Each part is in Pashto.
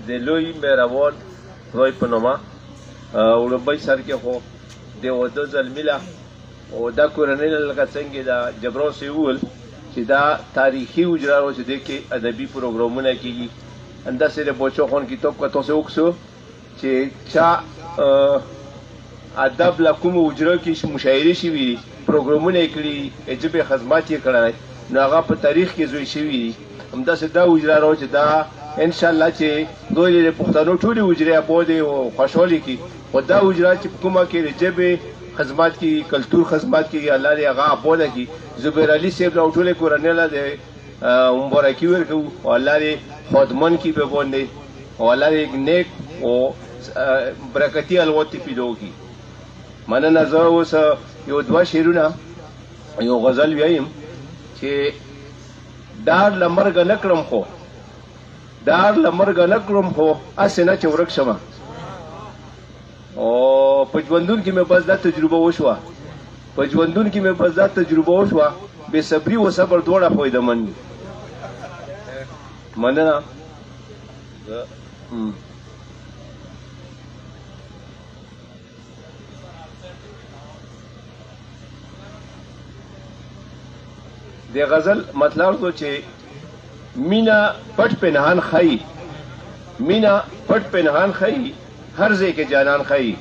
د لوی مهربان خدای په نومه وړومبی سر کې خو د واده زلمي له او دا کورنۍ له لکه څنګه د جبران صاحب وویل چې دا تاریخي حجره و چې دې کې ادبي پروګرامونه کېږي همداسې د بچو خوندکتوب که تاسو وکړو چې چا ادب له کومو حجرو کې مشاعرې شوي دي پروګرامونه یې کړي دي ژبې خدمت یې کړی نو هغه په تاریخ کې زوی شوي دي همداسې دا حجره راو چې دا انشاءالله چې دوی د پښتنو ټولې حجرې ابودې او خوشحالي کړي خو دا حجره چې کومه کې د ژبې خدمت کی کلتور خدمت کی الله دې هغه ابوده کی زبیر علي صاحب او ټول کورنۍ له مبارکي ورکو او الله دې خدمت کی په باندې او الله دې نیک او برکتی الوت پیدا کی مننه زه اوس یو دوه شعرونه یو غزل وایم چې دار لمرګ نکړم خو دار لمرګ نکړم خو اسنه چې ورک شمه او په ژوندون کې مې بس دا تجربه وشوه په ژوندون کې مې بس دا تجربه وشوه بې صبري او صبر دواړه فایدهمند دي مننه د غزل مطلب تو چې مینا پټ پنهان خی مینا پټ پنهان خی ہر زے کے جانان خی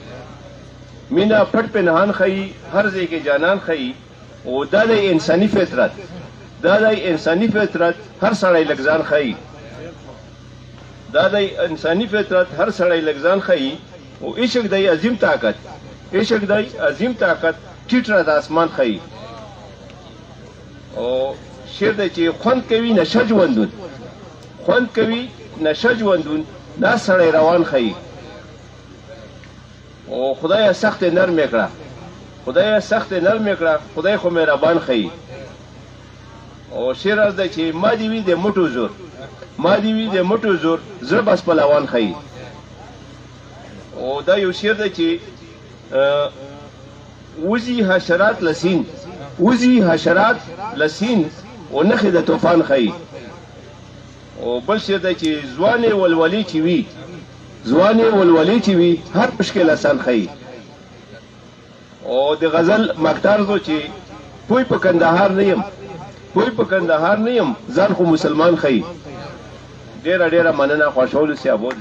مینا پھٹ پنہان خی ہر زے کے جانان خی او دادای انسانی فطرت ہر سړی لګزان خی دادای انسانی فطرت ہر سړی لګزان خی او عشق دای عظیم طاقت ټیټ را د اسمان خی او شعر د چې خوند کوي نشه ژوندون دا سړی روان خی او خدای سخت نرم کړه خدای خو مهربان خی او شعر از د چې ما دی وی د موټو زور زړه بس پهلوان خی او دا یو شعر دی چې وزي حشرات لسین او نخې د طوفان خی او بل شعر دی چې ځوانې ولولې چې وي هر مشکل آسان خی او د غزل مقدار دو چې پوی په کندهار نه یم ځان خو مسلمان خی ډیره مننه خوشحال سي ابود